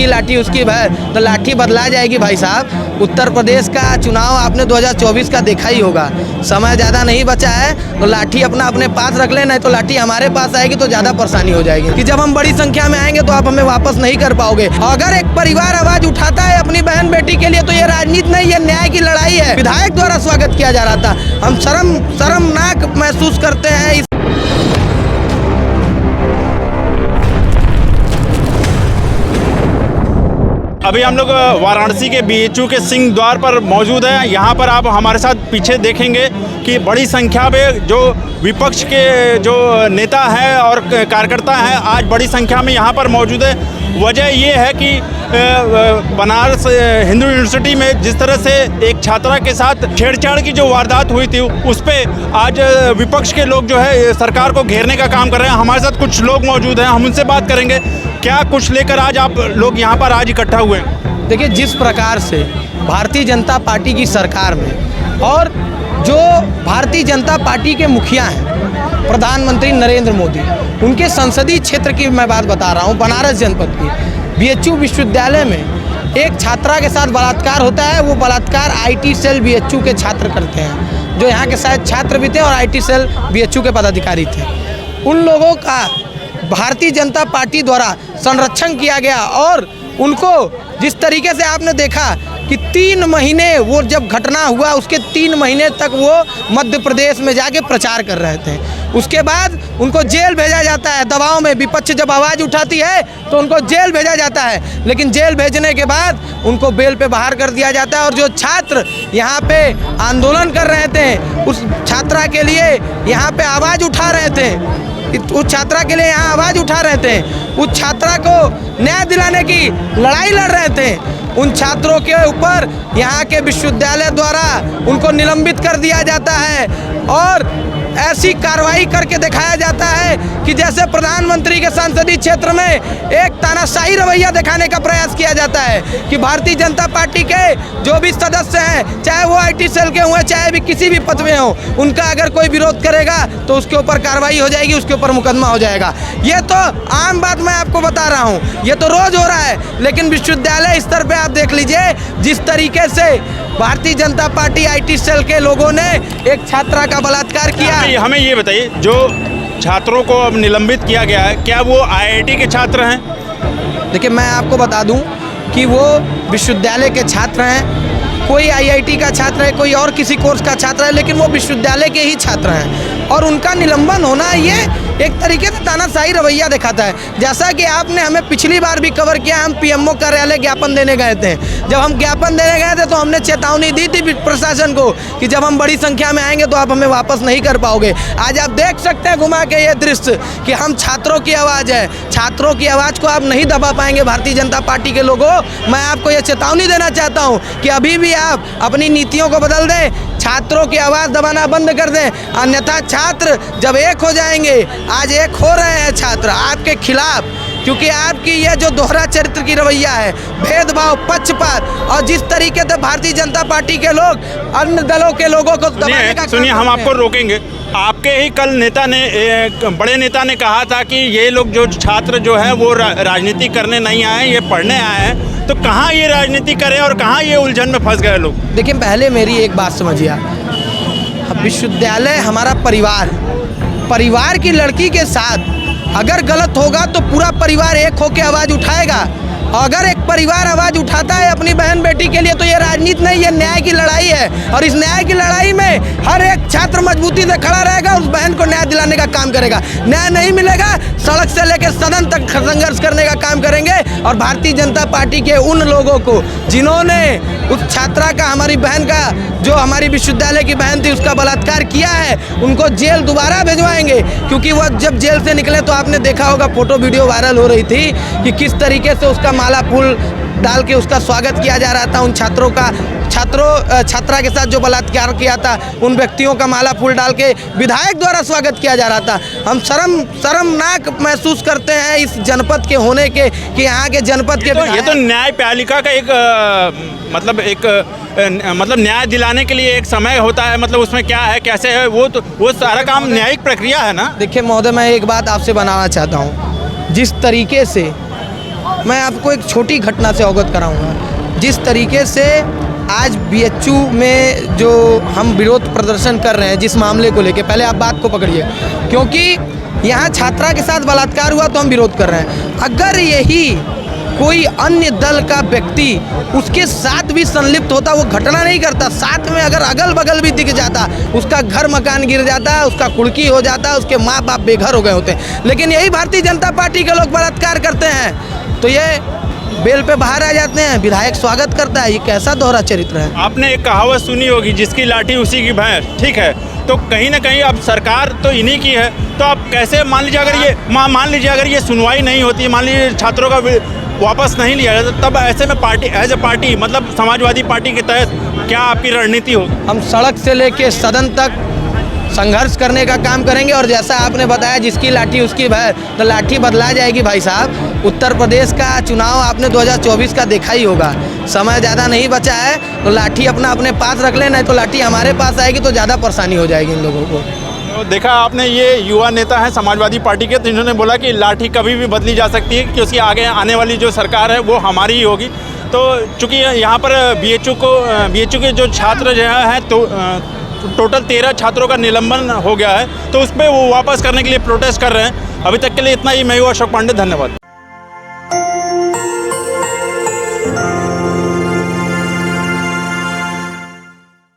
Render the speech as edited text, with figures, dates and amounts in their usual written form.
जिसकी लाठी उसकी भैंस, तो लाठी बदला जाएगी भाई साहब। उत्तर प्रदेश का चुनाव आपने 2024 का देखा ही होगा, समय ज़्यादा नहीं बचा है, तो लाठी अपना अपने पास रख लेना, तो लाठी हमारे पास आएगी तो ज़्यादा परेशानी हो जाएगी कि जब हम बड़ी संख्या में आएंगे तो आप हमें वापस नहीं कर पाओगे। अगर एक परिवार आवाज़ उठाता है अपनी बहन बेटी के लिए तो ये राजनीति नहीं, ये न्याय की लड़ाई है। विधायक द्वारा स्वागत किया जा रहा था, हम शर्मनाक महसूस करते हैं। अभी हम लोग वाराणसी के बीएचयू के सिंह द्वार पर मौजूद हैं। यहाँ पर आप हमारे साथ पीछे देखेंगे कि बड़ी संख्या में जो विपक्ष के जो नेता हैं और कार्यकर्ता हैं आज बड़ी संख्या में यहाँ पर मौजूद है। वजह ये है कि बनारस हिंदू यूनिवर्सिटी में जिस तरह से एक छात्रा के साथ छेड़छाड़ की जो वारदात हुई थी उस पर आज विपक्ष के लोग जो है सरकार को घेरने का काम कर रहे हैं। हमारे साथ कुछ लोग मौजूद हैं, हम उनसे बात करेंगे। क्या कुछ लेकर आज आप लोग यहाँ पर आज इकट्ठा हुए हैं? देखिए, जिस प्रकार से भारतीय जनता पार्टी की सरकार में और जो भारतीय जनता पार्टी के मुखिया हैं प्रधानमंत्री नरेंद्र मोदी, उनके संसदीय क्षेत्र की मैं बात बता रहा हूँ, बनारस जनपद की बीएचयू विश्वविद्यालय में एक छात्रा के साथ बलात्कार होता है। वो बलात्कार आईटी सेल बीएचयू के छात्र करते हैं, जो यहाँ के शायद छात्र भी थे और आईटी सेल बीएचयू के पदाधिकारी थे। उन लोगों का भारतीय जनता पार्टी द्वारा संरक्षण किया गया और उनको जिस तरीके से आपने देखा कि 3 महीने वो जब घटना हुआ उसके 3 महीने तक वो मध्य प्रदेश में जाके प्रचार कर रहे थे। उसके बाद उनको जेल भेजा जाता है। दबाव में विपक्ष जब आवाज़ उठाती है तो उनको जेल भेजा जाता है, लेकिन जेल भेजने के बाद उनको बेल पे बाहर कर दिया जाता है। और जो छात्र यहाँ पे आंदोलन कर रहे थे, उस छात्रा के लिए यहाँ पे आवाज़ उठा रहे थे, उस छात्रा के लिए यहाँ आवाज़ उठा रहे थे, उस छात्रा को न्याय दिलाने की लड़ाई लड़ रहे थे, उन छात्रों के ऊपर यहाँ के विश्वविद्यालय द्वारा उनको निलंबित कर दिया जाता है और ऐसी कार्रवाई करके दिखाया जाता है कि जैसे प्रधानमंत्री के संसदीय क्षेत्र में एक तानाशाही रवैया दिखाने का प्रयास किया जाता है कि भारतीय जनता पार्टी के जो भी सदस्य हैं, चाहे वो आईटी सेल के हुए चाहे भी किसी भी पद में हो, उनका अगर कोई विरोध करेगा तो उसके ऊपर कार्रवाई हो जाएगी, उसके ऊपर मुकदमा हो जाएगा। ये तो आम बात मैं आपको बता रहा हूँ, ये तो रोज़ हो रहा है। लेकिन विश्वविद्यालय स्तर पर आप देख लीजिए जिस तरीके से Bharatiya Janata party IT cell के लोगों ने एक छात्रा का बलात्कार किया। हमें ये बताइए, जो छात्रों को अब निलंबित किया गया है, क्या वो आईआईटी के छात्र हैं? देखिए, मैं आपको बता दूं कि वो विश्वविद्यालय के छात्र हैं। कोई आईआईटी का छात्र है, कोई और किसी कोर्स का छात्र है, लेकिन वो विश्वविद्यालय के ही छात्र हैं और उनका निलंबन होना ये एक तरीके से तानाशाही रवैया दिखाता है। जैसा कि आपने हमें पिछली बार भी कवर किया, हम पीएमओ कार्यालय ज्ञापन देने गए थे। जब हम ज्ञापन देने गए थे तो हमने चेतावनी दी थी प्रशासन को कि जब हम बड़ी संख्या में आएंगे तो आप हमें वापस नहीं कर पाओगे। आज आप देख सकते हैं घुमा के ये दृश्य कि हम छात्रों की आवाज़ है, छात्रों की आवाज़ को आप नहीं दबा पाएंगे भारतीय जनता पार्टी के लोगों। मैं आपको ये चेतावनी देना चाहता हूँ कि अभी भी आप अपनी नीतियों को बदल दें, छात्रों की आवाज़ दबाना बंद कर दें, अन्यथा छात्र जब एक हो जाएंगे, आज एक हो रहे हैं छात्र आपके खिलाफ, क्योंकि आपकी यह जो दोहरा चरित्र की रवैया है, भेदभाव, पक्षपात और जिस तरीके से भारतीय जनता पार्टी के लोग अन्य दलों के लोगों को दबाने का सुनिए, हम आपको रोकेंगे। आपके ही कल नेता ने, बड़े नेता ने कहा था कि ये लोग जो छात्र जो है वो राजनीति करने नहीं आए, ये पढ़ने आए हैं। तो कहाँ ये राजनीति करें और कहाँ ये उलझन में फंस गए लोग? देखिए, पहले मेरी एक बात समझिए, विश्वविद्यालय हमारा परिवार, परिवार की लड़की के साथ अगर गलत होगा तो पूरा परिवार एक होकर आवाज़ उठाएगा। अगर एक परिवार आवाज़ उठाता है अपनी बहन बेटी के लिए तो ये राजनीति नहीं, ये न्याय की लड़ाई है। और इस न्याय की लड़ाई में हर एक छात्र मजबूती से खड़ा रहेगा, उस बहन को न्याय दिलाने का काम करेगा। न्याय नहीं मिलेगा, सड़क से लेकर सदन तक संघर्ष करने का काम करेंगे। और भारतीय जनता पार्टी के उन लोगों को जिन्होंने उस छात्रा का, हमारी बहन का, जो हमारी विश्वविद्यालय की बहन थी, उसका बलात्कार किया है, उनको जेल दोबारा भिजवाएंगे। क्योंकि वह जब जेल से निकले तो आपने देखा होगा, फोटो वीडियो वायरल हो रही थी कि किस तरीके से उसका माला फूल डाल के उसका स्वागत किया जा रहा था। उन छात्रों का, छात्रा के साथ जो बलात्कार किया था, उन व्यक्तियों का माला फूल डाल के विधायक द्वारा स्वागत किया जा रहा था। हम शर्मनाक महसूस करते हैं इस जनपद के होने के कि यहाँ के जनपद के ये तो न्यायपालिका का एक मतलब न्याय दिलाने के लिए एक समय होता है, मतलब उसमें क्या है, कैसे है, वो सारा काम न्यायिक प्रक्रिया है ना। देखिए महोदय, मैं एक बात आपसे बनाना चाहता हूँ, जिस तरीके से मैं आपको एक छोटी घटना से अवगत कराऊंगा। जिस तरीके से आज बीएचयू में जो हम विरोध प्रदर्शन कर रहे हैं जिस मामले को लेके, पहले आप बात को पकड़िए, क्योंकि यहाँ छात्रा के साथ बलात्कार हुआ तो हम विरोध कर रहे हैं। अगर यही कोई अन्य दल का व्यक्ति उसके साथ भी संलिप्त होता, वो घटना नहीं करता, साथ में अगर अगल बगल भी दिख जाता, उसका घर मकान गिर जाता, उसका कुड़की हो जाता, उसके माँ बाप बेघर हो गए होते। लेकिन यही भारतीय जनता पार्टी के लोग बलात्कार करते हैं तो ये बेल पे बाहर आ जाते हैं, विधायक स्वागत करता है। ये कैसा दोहरा चरित्र है? आपने एक कहावत सुनी होगी, जिसकी लाठी उसी की भैंस, ठीक है। तो कहीं ना कहीं अब सरकार तो इन्हीं की है, तो आप कैसे मान लीजिए अगर ये सुनवाई नहीं होती, मान लीजिए छात्रों का वापस नहीं लिया जाता, तब ऐसे में पार्टी एज ए पार्टी मतलब समाजवादी पार्टी के तहत क्या आपकी रणनीति होगी? हम सड़क से लेके सदन तक संघर्ष करने का काम करेंगे। और जैसा आपने बताया जिसकी लाठी उसकी भैंस, तो लाठी बदला जाएगी भाई साहब। उत्तर प्रदेश का चुनाव आपने 2024 का देखा ही होगा, समय ज़्यादा नहीं बचा है, तो लाठी अपने पास रख लेना, तो लाठी हमारे पास आएगी तो ज़्यादा परेशानी हो जाएगी इन लोगों को। तो देखा आपने, ये युवा नेता हैं समाजवादी पार्टी के, तो इन्होंने बोला कि लाठी कभी भी बदली जा सकती है, क्योंकि आगे आने वाली जो सरकार है वो हमारी ही होगी। तो चूँकि यहाँ पर बीएचयू के जो छात्र जो हैं तो टोटल 13 छात्रों का निलंबन हो गया है, तो उस पर वो वापस करने के लिए प्रोटेस्ट कर रहे हैं। अभी तक के लिए इतना ही। मैं हूँ अशोक पांडे, धन्यवाद।